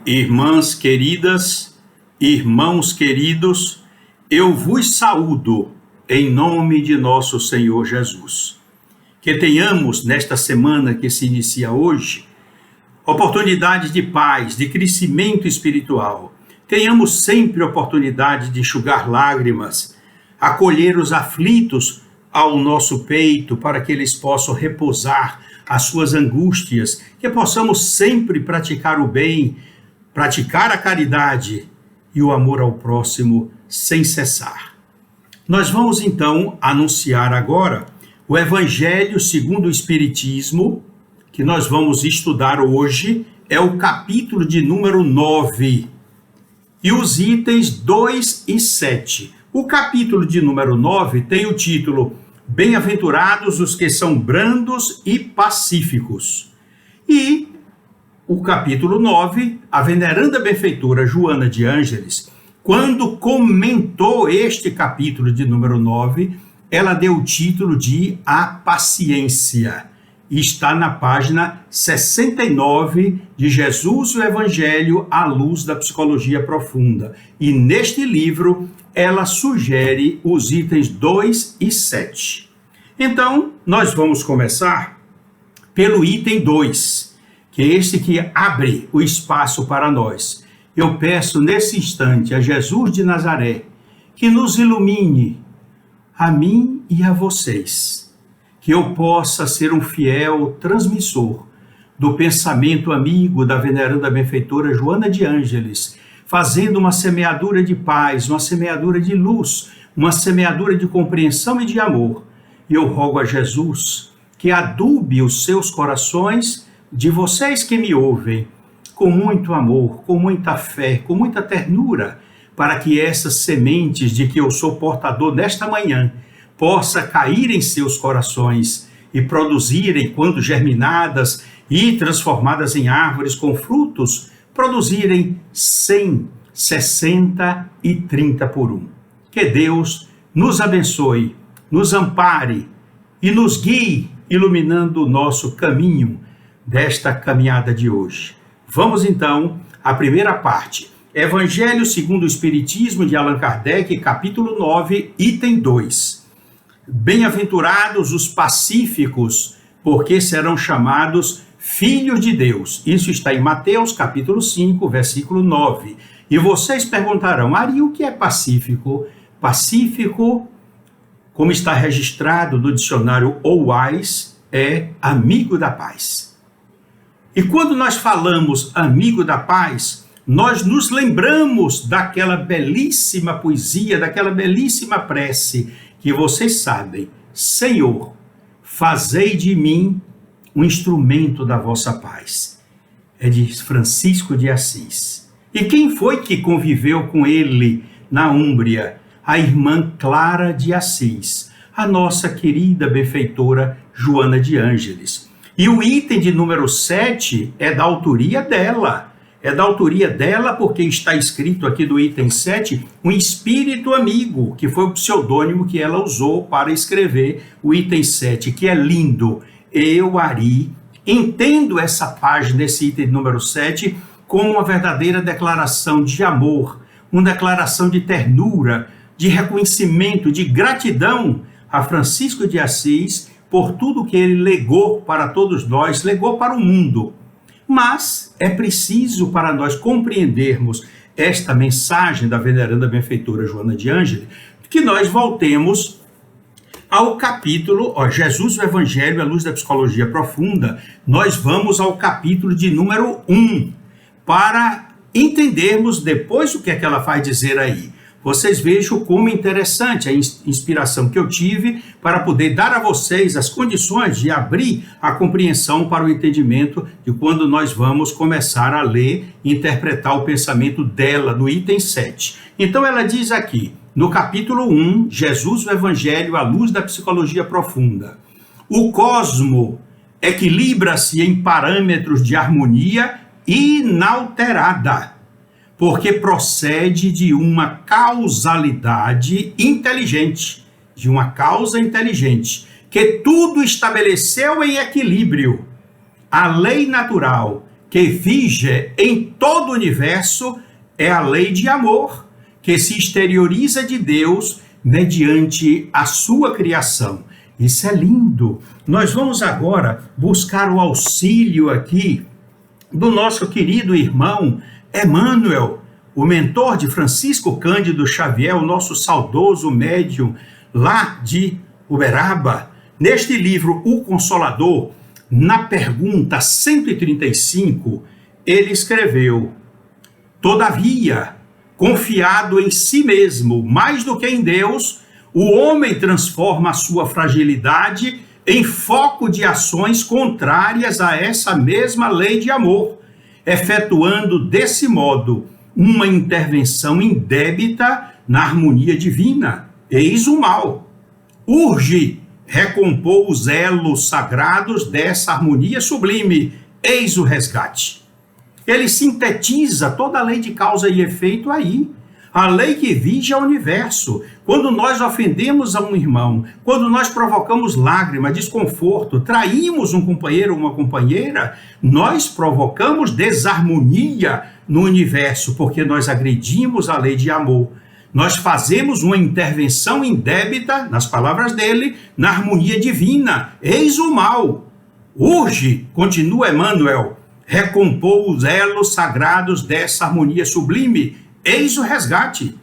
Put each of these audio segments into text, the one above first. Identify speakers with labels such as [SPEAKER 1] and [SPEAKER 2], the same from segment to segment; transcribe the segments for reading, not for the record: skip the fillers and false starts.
[SPEAKER 1] Irmãs queridas, irmãos queridos, eu vos saúdo em nome de nosso Senhor Jesus. Que tenhamos nesta semana que se inicia hoje, oportunidades de paz, de crescimento espiritual. Tenhamos sempre oportunidade de enxugar lágrimas, acolher os aflitos ao nosso peito para que eles possam repousar as suas angústias, que possamos sempre praticar o bem, praticar a caridade e o amor ao próximo sem cessar. Nós vamos então anunciar agora o Evangelho segundo o Espiritismo, que nós vamos estudar hoje, é o capítulo de número 9, e os itens 2 e 7. O capítulo de número 9 tem o título Bem-aventurados os que são brandos e pacíficos. E o capítulo 9, a veneranda benfeitora Joana de Ângeles, quando comentou este capítulo de número 9, ela deu o título de A Paciência. E está na página 69 de Jesus e o Evangelho à luz da psicologia profunda. E neste livro, ela sugere os itens 2 e 7. Então, nós vamos começar pelo item 2, que é este que abre o espaço para nós. Eu peço nesse instante a Jesus de Nazaré que nos ilumine, a mim e a vocês, que eu possa ser um fiel transmissor do pensamento amigo da veneranda benfeitora Joana de Ângeles, fazendo uma semeadura de paz, uma semeadura de luz, uma semeadura de compreensão e de amor. E eu rogo a Jesus que adube os seus corações de vocês que me ouvem, com muito amor, com muita fé, com muita ternura, para que essas sementes de que eu sou portador nesta manhã possa cair em seus corações e produzirem, quando germinadas e transformadas em árvores com frutos, produzirem 100, 60 e 30 por um. Que Deus nos abençoe, nos ampare e nos guie, iluminando o nosso caminho desta caminhada de hoje. Vamos então à primeira parte. Evangelho segundo o Espiritismo de Allan Kardec, capítulo 9, item 2. Bem-aventurados os pacíficos, porque serão chamados filhos de Deus. Isso está em Mateus, capítulo 5, versículo 9. E vocês perguntarão, Ari, o que é pacífico? Pacífico, como está registrado no dicionário OWAS, é amigo da paz. E quando nós falamos amigo da paz, nós nos lembramos daquela belíssima poesia, daquela belíssima prece, que vocês sabem, Senhor, fazei de mim um instrumento da vossa paz. É de Francisco de Assis. E quem foi que conviveu com ele na Úmbria? A irmã Clara de Assis, a nossa querida benfeitora Joana de Ângeles. E o item de número 7 é da autoria dela. É da autoria dela porque está escrito aqui do item 7, um espírito amigo, que foi o pseudônimo que ela usou para escrever o item 7, que é lindo. Eu, Ari, entendo essa página, esse item número 7, como uma verdadeira declaração de amor, uma declaração de ternura, de reconhecimento, de gratidão a Francisco de Assis por tudo que ele legou para todos nós, legou para o mundo. Mas é preciso para nós compreendermos esta mensagem da veneranda benfeitora Joana de Ângeles, que nós voltemos ao capítulo, Jesus o Evangelho à luz da psicologia profunda. Nós vamos ao capítulo de número 1, para entendermos depois o que é que ela vai dizer aí. Vocês vejam como interessante a inspiração que eu tive para poder dar a vocês as condições de abrir a compreensão para o entendimento de quando nós vamos começar a ler e interpretar o pensamento dela no item 7. Então ela diz aqui, no capítulo 1, Jesus o Evangelho à luz da psicologia profunda. O cosmo equilibra-se em parâmetros de harmonia inalterada, porque procede de uma causalidade inteligente, de uma causa inteligente, que tudo estabeleceu em equilíbrio. A lei natural que vige em todo o universo é a lei de amor, que se exterioriza de Deus mediante a sua criação. Isso é lindo. Nós vamos agora buscar o auxílio aqui do nosso querido irmão Emmanuel, o mentor de Francisco Cândido Xavier, o nosso saudoso médium lá de Uberaba. Neste livro, O Consolador, na pergunta 135, ele escreveu: todavia, confiado em si mesmo, mais do que em Deus, o homem transforma a sua fragilidade em foco de ações contrárias a essa mesma lei de amor, efetuando desse modo uma intervenção indébita na harmonia divina. Eis o mal. Urge recompor os elos sagrados dessa harmonia sublime. Eis o resgate. Ele sintetiza toda a lei de causa e efeito aí. A lei que vige ao universo. Quando nós ofendemos a um irmão, quando nós provocamos lágrima, desconforto, traímos um companheiro ou uma companheira, nós provocamos desarmonia no universo, porque nós agredimos a lei de amor. Nós fazemos uma intervenção indébita, nas palavras dele, na harmonia divina. Eis o mal. Urge, continua Emmanuel, recompor os elos sagrados dessa harmonia sublime. Eis o resgate.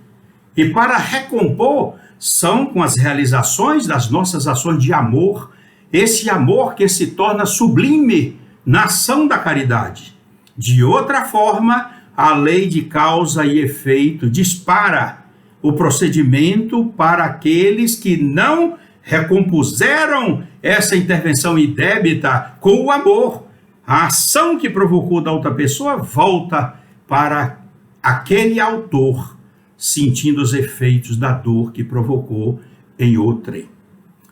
[SPEAKER 1] E para recompor, são com as realizações das nossas ações de amor, esse amor que se torna sublime na ação da caridade. De outra forma, a lei de causa e efeito dispara o procedimento para aqueles que não recompuseram essa intervenção indébita com o amor. A ação que provocou da outra pessoa volta para aquele autor, sentindo os efeitos da dor que provocou em outrem.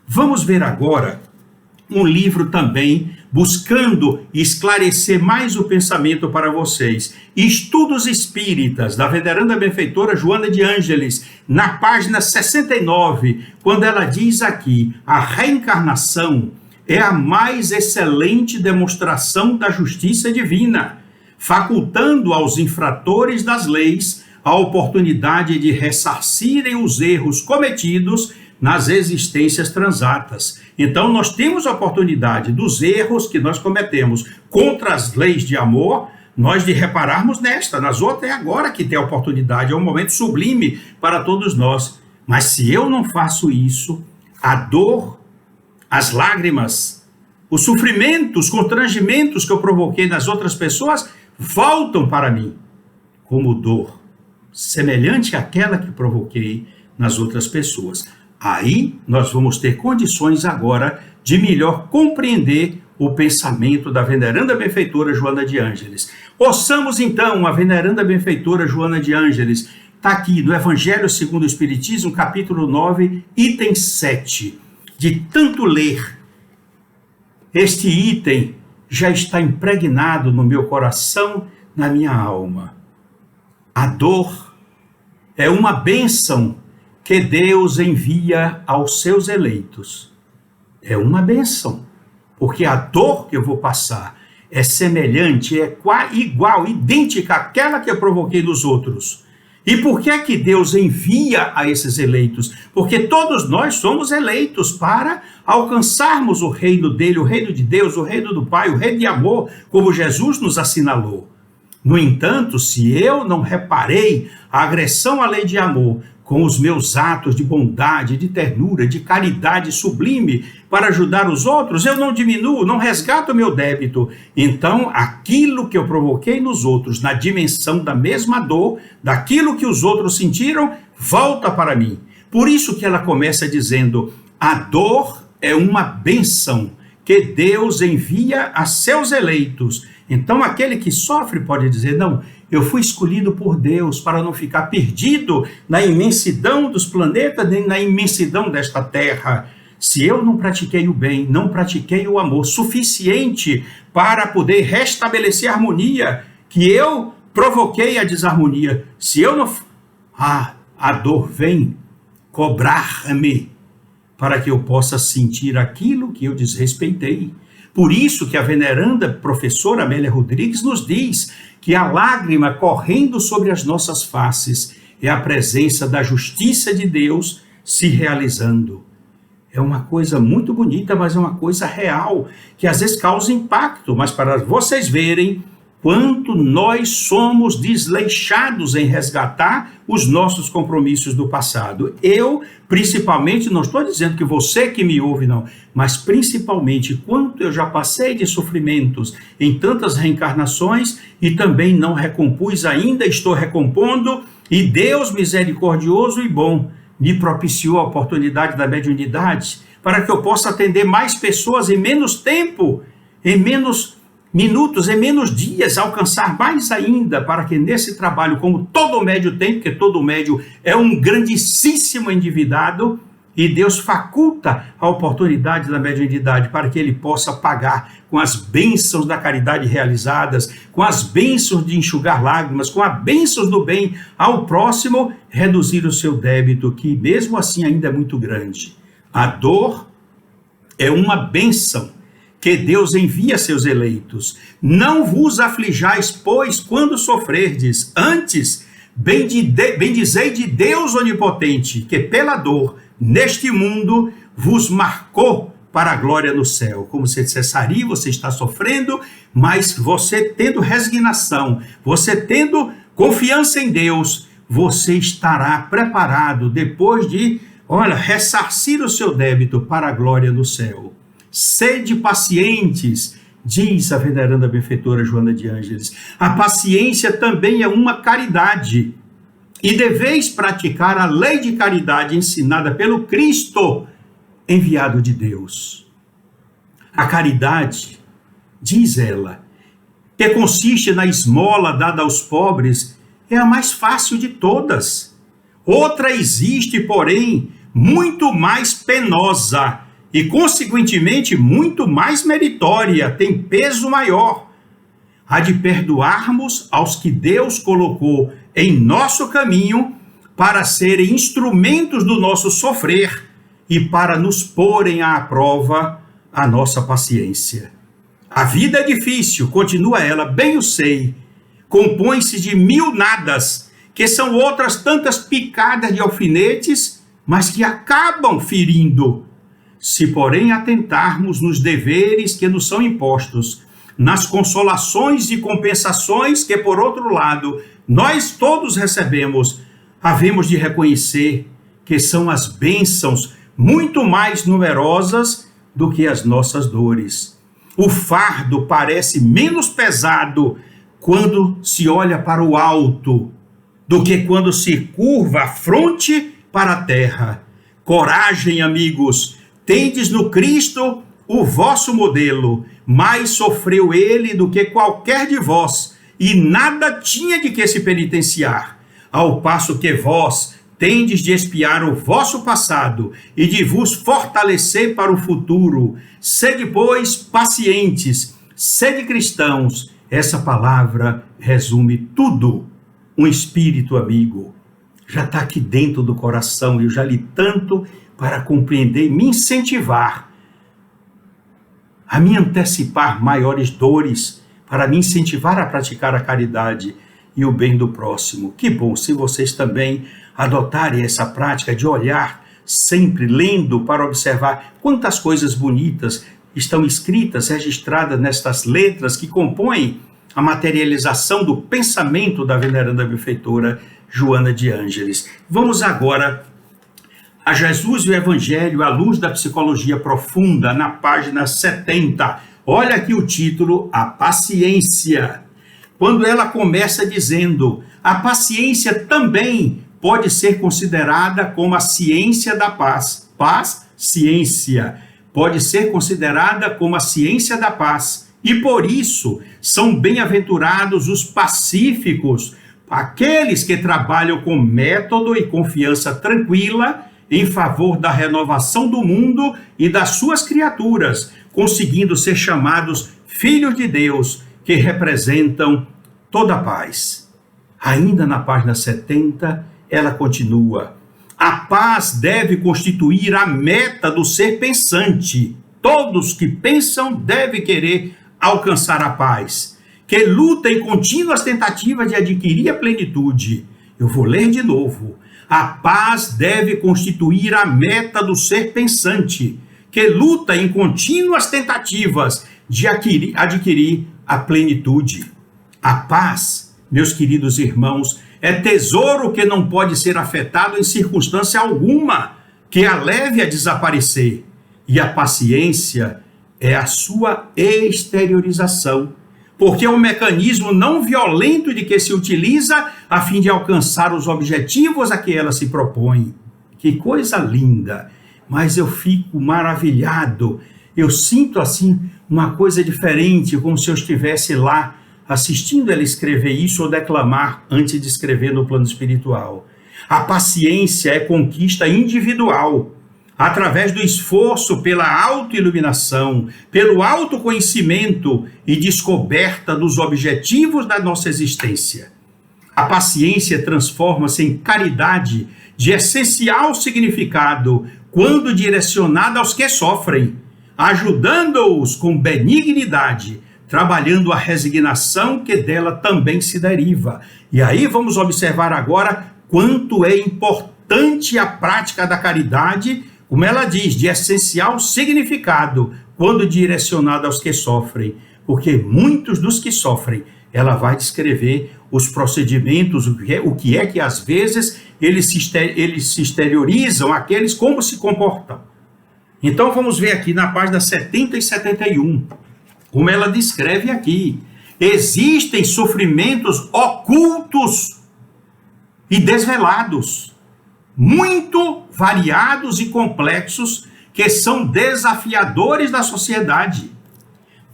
[SPEAKER 1] Vamos ver agora um livro também buscando esclarecer mais o pensamento para vocês. Estudos Espíritas, da veneranda benfeitora Joana de Ângeles, na página 69, quando ela diz aqui: a reencarnação é a mais excelente demonstração da justiça divina, facultando aos infratores das leis a oportunidade de ressarcirem os erros cometidos nas existências transatas. Então, nós temos a oportunidade dos erros que nós cometemos contra as leis de amor, nós de repararmos nas outras é agora que tem a oportunidade, é um momento sublime para todos nós. Mas se eu não faço isso, a dor, as lágrimas, os sofrimentos, os constrangimentos que eu provoquei nas outras pessoas voltam para mim como dor, semelhante àquela que provoquei nas outras pessoas. Aí nós vamos ter condições agora de melhor compreender o pensamento da veneranda benfeitora Joana de Ângeles. Ouçamos então a veneranda benfeitora Joana de Ângeles. Está aqui no Evangelho segundo o Espiritismo, capítulo 9, item 7. De tanto ler, este item já está impregnado no meu coração, na minha alma. A dor é uma bênção que Deus envia aos seus eleitos. É uma bênção, porque a dor que eu vou passar é semelhante, é igual, idêntica àquela que eu provoquei nos outros. E por que é que Deus envia a esses eleitos? Porque todos nós somos eleitos para alcançarmos o reino dele, o reino de Deus, o reino do Pai, o reino de amor, como Jesus nos assinalou. No entanto, se eu não reparei a agressão à lei de amor com os meus atos de bondade, de ternura, de caridade sublime para ajudar os outros, eu não diminuo, não resgato o meu débito. Então, aquilo que eu provoquei nos outros, na dimensão da mesma dor, daquilo que os outros sentiram, volta para mim. Por isso que ela começa dizendo: a dor é uma bênção que Deus envia a seus eleitos. Então, aquele que sofre pode dizer: não, eu fui escolhido por Deus para não ficar perdido na imensidão dos planetas, nem na imensidão desta terra. Se eu não pratiquei o bem, não pratiquei o amor suficiente para poder restabelecer a harmonia, que eu provoquei a desarmonia, se eu não... a dor vem cobrar-me para que eu possa sentir aquilo que eu desrespeitei. Por isso que a veneranda professora Amélia Rodrigues nos diz que a lágrima correndo sobre as nossas faces é a presença da justiça de Deus se realizando. É uma coisa muito bonita, mas é uma coisa real, que às vezes causa impacto, mas para vocês verem quanto nós somos desleixados em resgatar os nossos compromissos do passado. Eu, principalmente, não estou dizendo que você que me ouve, não, mas principalmente quanto eu já passei de sofrimentos em tantas reencarnações e também não recompus ainda, estou recompondo, e Deus misericordioso e bom me propiciou a oportunidade da mediunidade para que eu possa atender mais pessoas em menos tempo, em menos minutos, em menos dias, alcançar mais ainda, para que nesse trabalho, como todo médium tem, porque todo médium é um grandíssimo endividado, e Deus faculta a oportunidade da mediunidade para que ele possa pagar com as bênçãos da caridade realizadas, com as bênçãos de enxugar lágrimas, com as bênçãos do bem ao próximo, reduzir o seu débito, que mesmo assim ainda é muito grande. A dor é uma bênção que Deus envia a seus eleitos. Não vos aflijais, pois, quando sofrerdes, antes bendizei de Deus onipotente, que pela dor neste mundo vos marcou para a glória no céu. Como se dissesse, Ari, você está sofrendo, mas você tendo resignação, você tendo confiança em Deus, você estará preparado depois de, ressarcir o seu débito para a glória no céu. Sede pacientes, diz a veneranda benfeitora Joana de Ângeles. A paciência também é uma caridade. E deveis praticar a lei de caridade ensinada pelo Cristo, enviado de Deus. A caridade, diz ela, que consiste na esmola dada aos pobres, é a mais fácil de todas. Outra existe, porém, muito mais penosa e, consequentemente, muito mais meritória, tem peso maior. A de perdoarmos aos que Deus colocou em nosso caminho para serem instrumentos do nosso sofrer e para nos porem à prova a nossa paciência. A vida é difícil, continua ela, bem o sei, compõe-se de 1000 nadas, que são outras tantas picadas de alfinetes, mas que acabam ferindo. Se, porém, atentarmos nos deveres que nos são impostos, nas consolações e compensações que, por outro lado, nós todos recebemos, havemos de reconhecer que são as bênçãos muito mais numerosas do que as nossas dores. O fardo parece menos pesado quando se olha para o alto do que quando se curva a fronte para a terra. Coragem, amigos, tendes no Cristo o vosso modelo, mais sofreu ele do que qualquer de vós, e nada tinha de que se penitenciar, ao passo que vós tendes de expiar o vosso passado e de vos fortalecer para o futuro. Sede, pois, pacientes, sede cristãos. Essa palavra resume tudo. Um espírito amigo já está aqui dentro do coração, eu já li tanto para compreender e me incentivar a me antecipar maiores dores, para me incentivar a praticar a caridade e o bem do próximo. Que bom se vocês também adotarem essa prática de olhar sempre lendo para observar quantas coisas bonitas estão escritas, registradas nestas letras que compõem a materialização do pensamento da veneranda benfeitora Joana de Ângeles. Vamos agora a Jesus e o Evangelho à luz da psicologia profunda, na página 70. Olha aqui o título, A Paciência. Quando ela começa dizendo, a paciência também pode ser considerada como a ciência da paz. Paz, ciência. Pode ser considerada como a ciência da paz. E por isso são bem-aventurados os pacíficos, aqueles que trabalham com método e confiança tranquila em favor da renovação do mundo e das suas criaturas, conseguindo ser chamados filhos de Deus, que representam toda a paz. Ainda na página 70, ela continua: a paz deve constituir a meta do ser pensante. todos que pensam devem querer alcançar a paz, que luta em contínuas tentativas de adquirir a plenitude. Eu vou ler de novo. A paz deve constituir a meta do ser pensante, que luta em contínuas tentativas de adquirir a plenitude. A paz, meus queridos irmãos, é tesouro que não pode ser afetado em circunstância alguma que a leve a desaparecer. E a paciência é a sua exteriorização, porque é um mecanismo não violento de que se utiliza a fim de alcançar os objetivos a que ela se propõe. Que coisa linda! Mas eu fico maravilhado, eu sinto assim uma coisa diferente, como se eu estivesse lá assistindo ela escrever isso ou declamar antes de escrever no plano espiritual. A paciência é conquista individual, através do esforço pela autoiluminação, pelo autoconhecimento e descoberta dos objetivos da nossa existência. A paciência transforma-se em caridade de essencial significado quando direcionada aos que sofrem, ajudando-os com benignidade, trabalhando a resignação que dela também se deriva. E aí vamos observar agora quanto é importante a prática da caridade, como ela diz, de essencial significado, quando direcionada aos que sofrem, porque muitos dos que sofrem, ela vai descrever os procedimentos, o que é que às vezes eles se exteriorizam, aqueles como se comportam. Então vamos ver aqui na página 70 e 71, como ela descreve aqui. Existem sofrimentos ocultos e desvelados, muito variados e complexos, que são desafiadores da sociedade.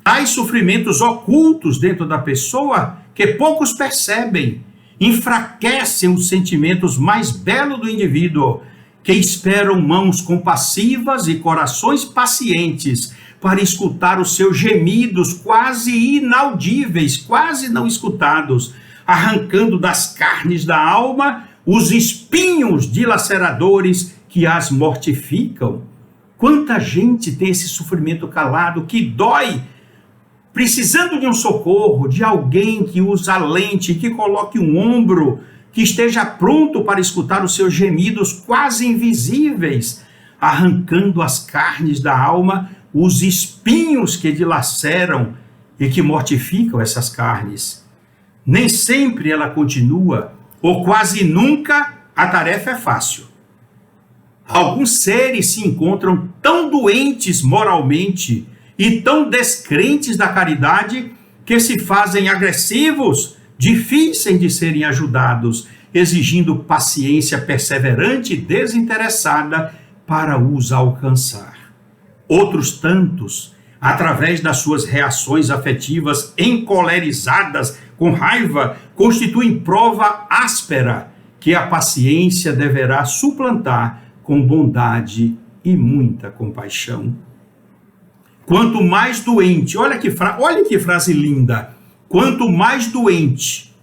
[SPEAKER 1] Tais sofrimentos ocultos dentro da pessoa, que poucos percebem, enfraquecem os sentimentos mais belos do indivíduo, que esperam mãos compassivas e corações pacientes para escutar os seus gemidos quase inaudíveis, quase não escutados, arrancando das carnes da alma os espinhos dilaceradores que as mortificam. Quanta gente tem esse sofrimento calado que dói, precisando de um socorro, de alguém que usa lente, que coloque um ombro, que esteja pronto para escutar os seus gemidos quase invisíveis, arrancando as carnes da alma, os espinhos que dilaceram e que mortificam essas carnes. Nem sempre ela continua, ou quase nunca a tarefa é fácil. Alguns seres se encontram tão doentes moralmente e tão descrentes da caridade que se fazem agressivos, difíceis de serem ajudados, exigindo paciência perseverante e desinteressada para os alcançar. Outros tantos, através das suas reações afetivas encolerizadas, com raiva, constituem prova áspera que a paciência deverá suplantar com bondade e muita compaixão. Quanto mais doente, olha que frase linda, quanto mais doente,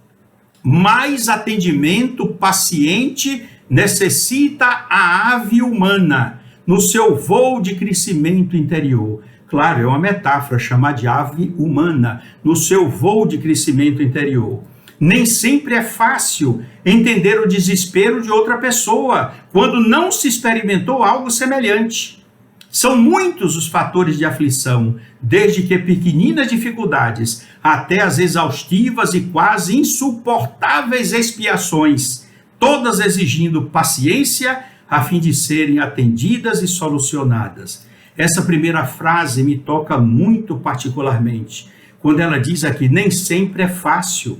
[SPEAKER 1] mais atendimento paciente necessita a ave humana no seu voo de crescimento interior. Claro, é uma metáfora chamar de ave humana, no seu voo de crescimento interior. Nem sempre é fácil entender o desespero de outra pessoa quando não se experimentou algo semelhante. São muitos os fatores de aflição, desde que pequeninas dificuldades até as exaustivas e quase insuportáveis expiações, todas exigindo paciência a fim de serem atendidas e solucionadas. Essa primeira frase me toca muito particularmente, quando ela diz aqui, nem sempre é fácil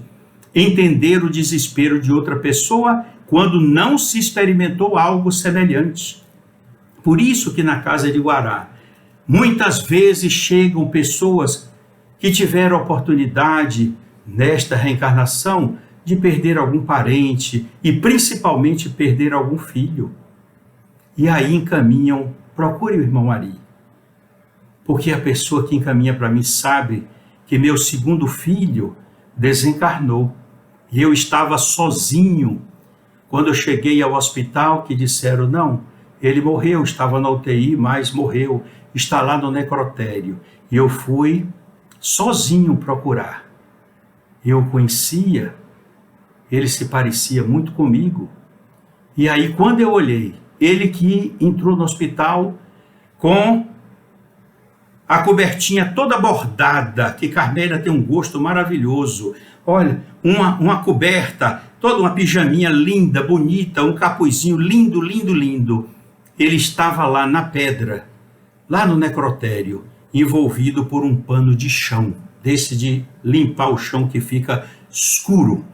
[SPEAKER 1] entender o desespero de outra pessoa quando não se experimentou algo semelhante. Por isso que na casa de Guará, muitas vezes chegam pessoas que tiveram a oportunidade, nesta reencarnação, de perder algum parente e principalmente perder algum filho. E aí encaminham, procure o irmão Ari, porque a pessoa que encaminha para mim sabe que meu segundo filho desencarnou e eu estava sozinho quando eu cheguei ao hospital, que disseram, não, ele morreu, estava na UTI, mas morreu. está lá no necrotério. E eu fui sozinho procurar. Eu o conhecia, ele se parecia muito comigo. E aí, quando eu olhei, ele que entrou no hospital com a cobertinha toda bordada, que Carmélia tem um gosto maravilhoso. Olha, uma coberta, toda uma pijaminha linda, bonita, um capuzinho lindo, lindo, lindo. Ele estava lá na pedra, lá no necrotério, envolvido por um pano de chão, desse de limpar o chão que fica escuro.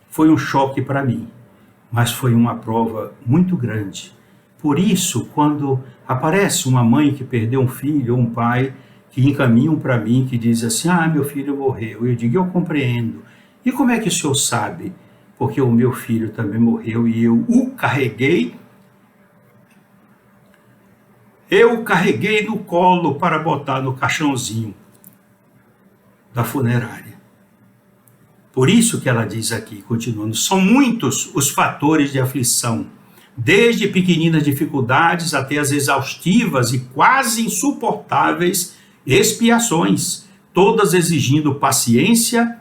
[SPEAKER 1] Foi um choque para mim, mas foi uma prova muito grande. Por isso, quando aparece uma mãe que perdeu um filho ou um pai, que encaminham para mim, que diz assim, meu filho morreu. Eu digo, eu compreendo. E como é que o senhor sabe? Porque o meu filho também morreu e eu o carreguei. Eu o carreguei no colo para botar no caixãozinho da funerária. Por isso que ela diz aqui, continuando, são muitos os fatores de aflição, desde pequeninas dificuldades até as exaustivas e quase insuportáveis expiações, todas exigindo paciência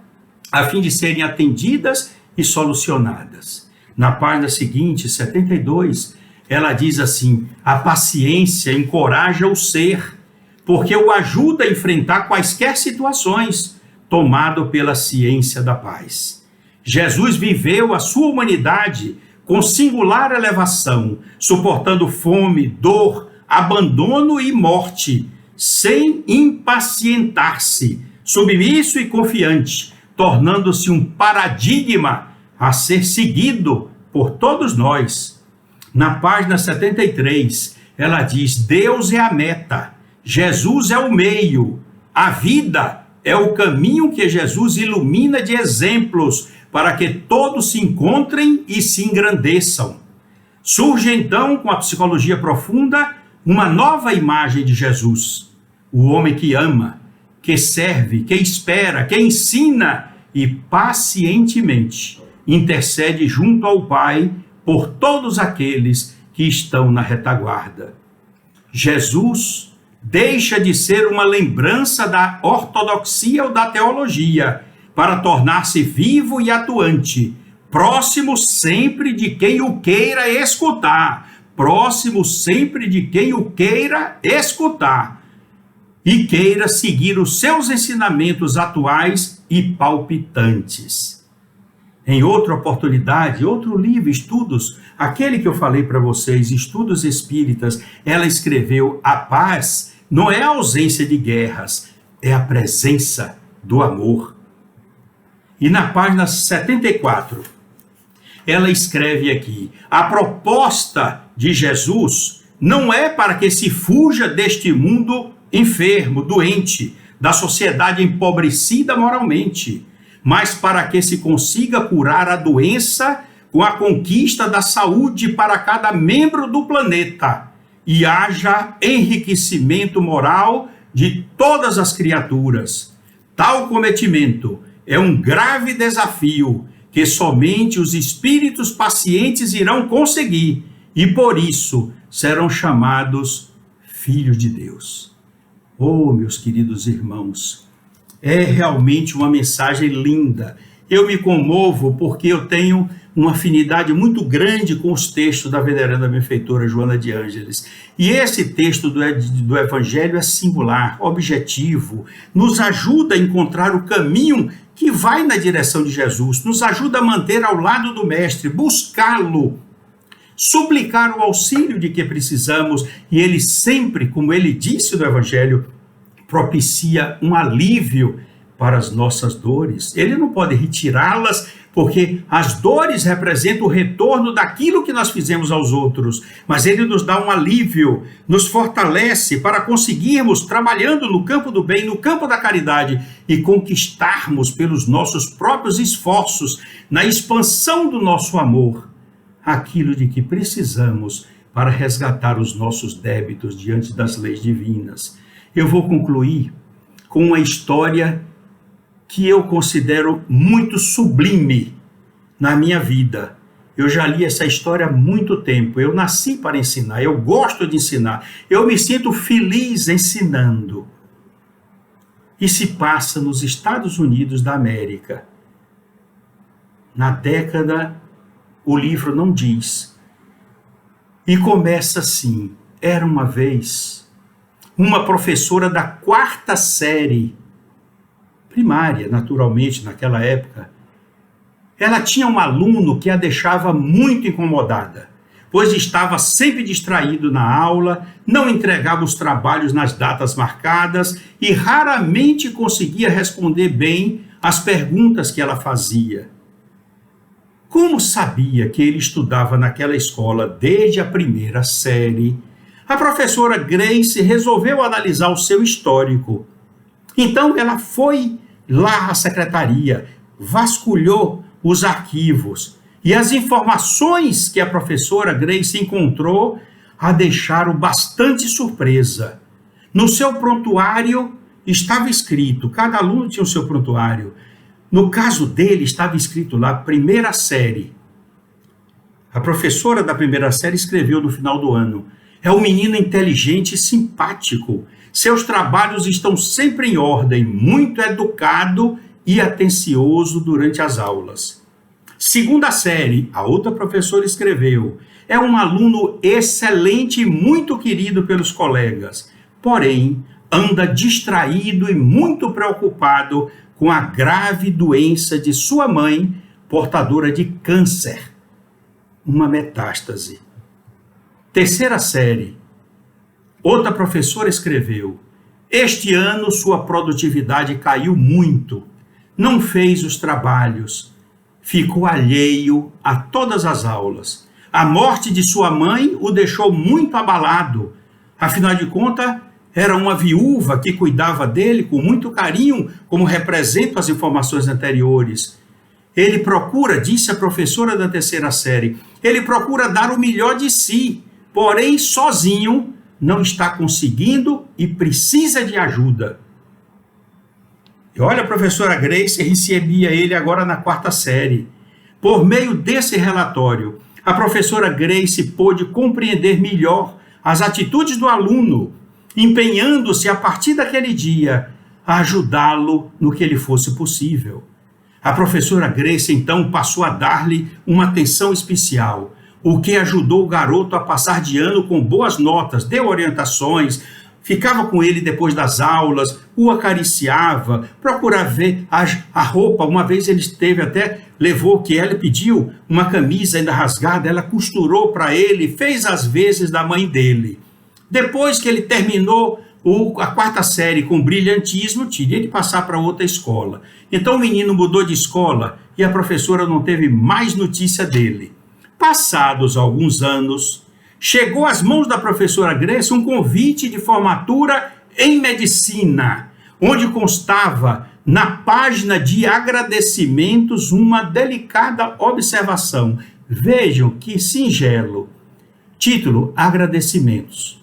[SPEAKER 1] a fim de serem atendidas e solucionadas. Na página seguinte, 72, ela diz assim, a paciência encoraja o ser, porque o ajuda a enfrentar quaisquer situações, tomado pela ciência da paz. Jesus viveu a sua humanidade com singular elevação, suportando fome, dor, abandono e morte, sem impacientar-se, submisso e confiante, tornando-se um paradigma a ser seguido por todos nós. Na página 73, ela diz, Deus é a meta, Jesus é o meio, a vida é o caminho que Jesus ilumina de exemplos para que todos se encontrem e se engrandeçam. Surge então, com a psicologia profunda, uma nova imagem de Jesus, o homem que ama, que serve, que espera, que ensina e pacientemente intercede junto ao Pai por todos aqueles que estão na retaguarda. Jesus deixa de ser uma lembrança da ortodoxia ou da teologia para tornar-se vivo e atuante, próximo sempre de quem o queira escutar, próximo sempre de quem o queira escutar e queira seguir os seus ensinamentos atuais e palpitantes. Em outra oportunidade, outro livro, Estudos, aquele que eu falei para vocês, Estudos Espíritas, ela escreveu, a paz não é a ausência de guerras, é a presença do amor. E na página 74, ela escreve aqui, a proposta de Jesus não é para que se fuja deste mundo enfermo, doente, da sociedade empobrecida moralmente, mas para que se consiga curar a doença com a conquista da saúde para cada membro do planeta e haja enriquecimento moral de todas as criaturas. Tal cometimento é um grave desafio que somente os espíritos pacientes irão conseguir e por isso serão chamados filhos de Deus. Oh, meus queridos irmãos, é realmente uma mensagem linda. Eu me comovo porque eu tenho uma afinidade muito grande com os textos da veneranda benfeitora Joana de Ângeles. E esse texto do Evangelho é singular, objetivo, nos ajuda a encontrar o caminho que vai na direção de Jesus, nos ajuda a manter ao lado do Mestre, buscá-lo, suplicar o auxílio de que precisamos, e ele sempre, como ele disse no Evangelho, propicia um alívio para as nossas dores. Ele não pode retirá-las, porque as dores representam o retorno daquilo que nós fizemos aos outros, mas ele nos dá um alívio, nos fortalece para conseguirmos, trabalhando no campo do bem, no campo da caridade, e conquistarmos pelos nossos próprios esforços, na expansão do nosso amor, aquilo de que precisamos para resgatar os nossos débitos diante das leis divinas. Eu vou concluir com uma história que eu considero muito sublime na minha vida. Eu já li essa história há muito tempo. Eu nasci para ensinar, eu gosto de ensinar. Eu me sinto feliz ensinando. E se passa nos Estados Unidos da América. Na década, o livro não diz. E começa assim: era uma vez uma professora da 4ª série, primária, naturalmente, naquela época. Ela tinha um aluno que a deixava muito incomodada, pois estava sempre distraído na aula, não entregava os trabalhos nas datas marcadas e raramente conseguia responder bem às perguntas que ela fazia. Como sabia que ele estudava naquela escola desde a 1ª série, a professora Grace resolveu analisar o seu histórico. Então ela foi lá à secretaria, vasculhou os arquivos e as informações que a professora Grace encontrou a deixaram bastante surpresa. No seu prontuário estava escrito, cada aluno tinha o seu prontuário. No caso dele estava escrito lá, 1ª série. A professora da 1ª série escreveu no final do ano: é um menino inteligente e simpático. Seus trabalhos estão sempre em ordem, muito educado e atencioso durante as aulas. 2ª série, a outra professora escreveu: é um aluno excelente e muito querido pelos colegas, porém anda distraído e muito preocupado com a grave doença de sua mãe, portadora de câncer, uma metástase. 3ª série, outra professora escreveu: este ano sua produtividade caiu muito, não fez os trabalhos, ficou alheio a todas as aulas. A morte de sua mãe o deixou muito abalado. Afinal de contas, era uma viúva que cuidava dele com muito carinho, como representam as informações anteriores. Ele procura, disse a professora da 3ª série, ele procura dar o melhor de si, porém sozinho não está conseguindo e precisa de ajuda. E olha, a professora Grace recebia ele agora na 4ª série. Por meio desse relatório, a professora Grace pôde compreender melhor as atitudes do aluno, empenhando-se a partir daquele dia a ajudá-lo no que lhe fosse possível. A professora Grace então passou a dar-lhe uma atenção especial, o que ajudou o garoto a passar de ano com boas notas, deu orientações, ficava com ele depois das aulas, o acariciava, procurava ver a roupa. Uma vez ele esteve até, levou que ela pediu uma camisa ainda rasgada, ela costurou para ele, fez as vezes da mãe dele. Depois que ele terminou a 4ª série com brilhantismo, tinha de passar para outra escola. Então o menino mudou de escola e a professora não teve mais notícia dele. Passados alguns anos, chegou às mãos da professora Grace um convite de formatura em medicina, onde constava na página de agradecimentos uma delicada observação. Vejam que singelo. Título: Agradecimentos.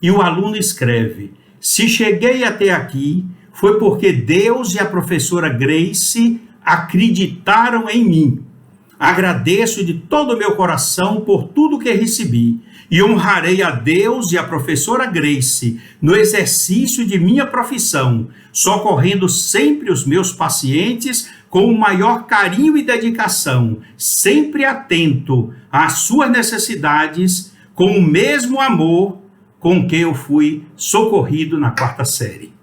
[SPEAKER 1] E o aluno escreve: se cheguei até aqui, foi porque Deus e a professora Grace acreditaram em mim. Agradeço de todo o meu coração por tudo que recebi e honrarei a Deus e a professora Grace no exercício de minha profissão, socorrendo sempre os meus pacientes com o maior carinho e dedicação, sempre atento às suas necessidades, com o mesmo amor com que eu fui socorrido na 4ª série.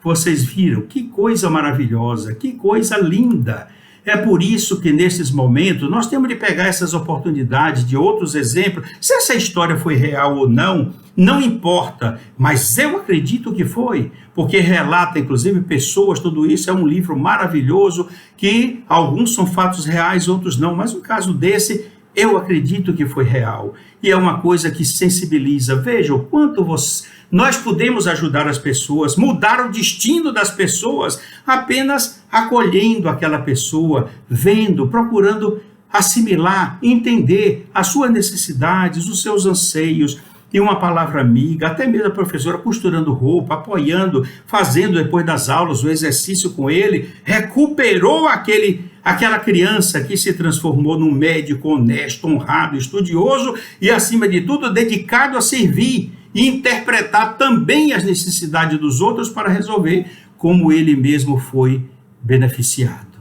[SPEAKER 1] Vocês viram? Que coisa maravilhosa, que coisa linda! É por isso que nesses momentos nós temos de pegar essas oportunidades de outros exemplos. Se essa história foi real ou não, não importa, mas eu acredito que foi, porque relata inclusive pessoas, tudo isso é um livro maravilhoso, que alguns são fatos reais, outros não, mas no caso desse, eu acredito que foi real. E é uma coisa que sensibiliza. Veja o quanto nós podemos ajudar as pessoas, mudar o destino das pessoas, apenas acolhendo aquela pessoa, vendo, procurando assimilar, entender as suas necessidades, os seus anseios. e uma palavra amiga, até mesmo a professora costurando roupa, apoiando, fazendo depois das aulas o exercício com ele, recuperou aquela criança que se transformou num médico honesto, honrado, estudioso e, acima de tudo, dedicado a servir e interpretar também as necessidades dos outros para resolver como ele mesmo foi beneficiado.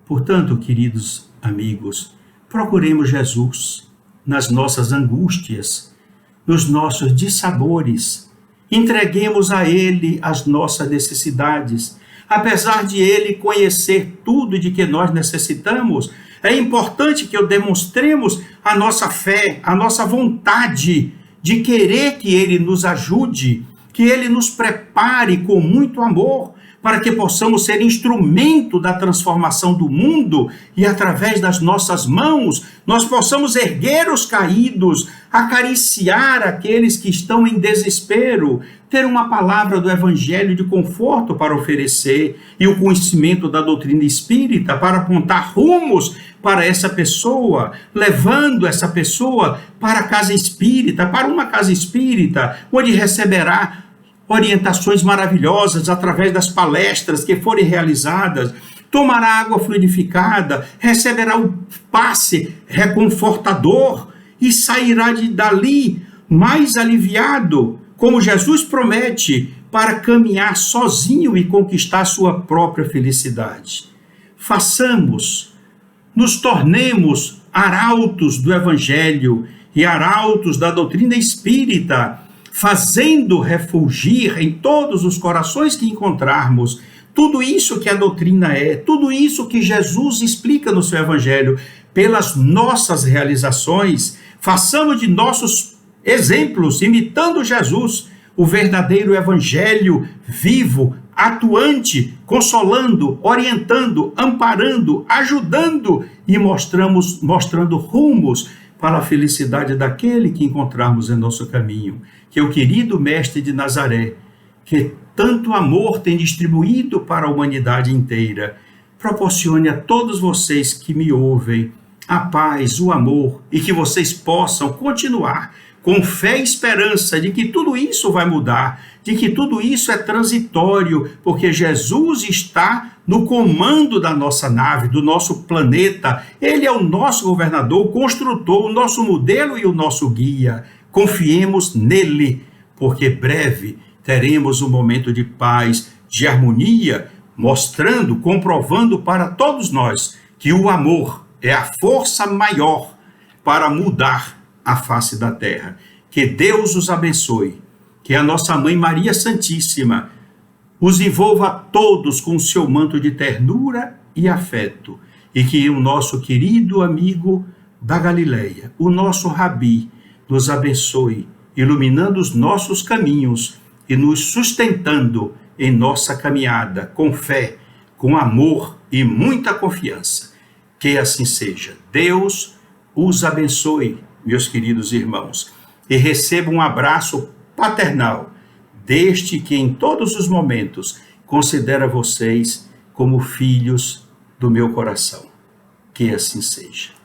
[SPEAKER 1] Portanto, queridos amigos, procuremos Jesus nas nossas angústias, nos nossos dissabores. Entreguemos a Ele as nossas necessidades. Apesar de Ele conhecer tudo de que nós necessitamos, é importante que demonstremos a nossa fé, a nossa vontade de querer que Ele nos ajude, que Ele nos prepare com muito amor, para que possamos ser instrumento da transformação do mundo e, através das nossas mãos, nós possamos erguer os caídos, acariciar aqueles que estão em desespero, ter uma palavra do Evangelho de conforto para oferecer e o conhecimento da doutrina espírita para apontar rumos para essa pessoa, levando essa pessoa para a casa espírita, para uma casa espírita, onde receberá orientações maravilhosas através das palestras que forem realizadas, tomará água fluidificada, receberá o passe reconfortador e sairá dali mais aliviado, como Jesus promete, para caminhar sozinho e conquistar sua própria felicidade. Nos tornemos arautos do Evangelho e arautos da doutrina espírita, fazendo refulgir em todos os corações que encontrarmos tudo isso que a doutrina é, tudo isso que Jesus explica no seu Evangelho, pelas nossas realizações. Façamos de nossos exemplos, imitando Jesus, o verdadeiro Evangelho vivo, atuante, consolando, orientando, amparando, ajudando e mostrando rumos para a felicidade daquele que encontrarmos em nosso caminho. Que o querido Mestre de Nazaré, que tanto amor tem distribuído para a humanidade inteira, proporcione a todos vocês que me ouvem a paz, o amor, e que vocês possam continuar com fé e esperança de que tudo isso vai mudar, de que tudo isso é transitório, porque Jesus está no comando da nossa nave, do nosso planeta. Ele é o nosso governador, o construtor, o nosso modelo e o nosso guia. Confiemos nele, porque breve teremos um momento de paz, de harmonia, mostrando, comprovando para todos nós que o amor é a força maior para mudar a face da terra. Que Deus os abençoe, que a nossa Mãe Maria Santíssima os envolva a todos com o seu manto de ternura e afeto, e que o nosso querido amigo da Galileia, o nosso Rabi, nos abençoe, iluminando os nossos caminhos e nos sustentando em nossa caminhada, com fé, com amor e muita confiança. Que assim seja. Deus os abençoe, meus queridos irmãos, e recebam um abraço paternal deste que em todos os momentos considera vocês como filhos do meu coração. Que assim seja.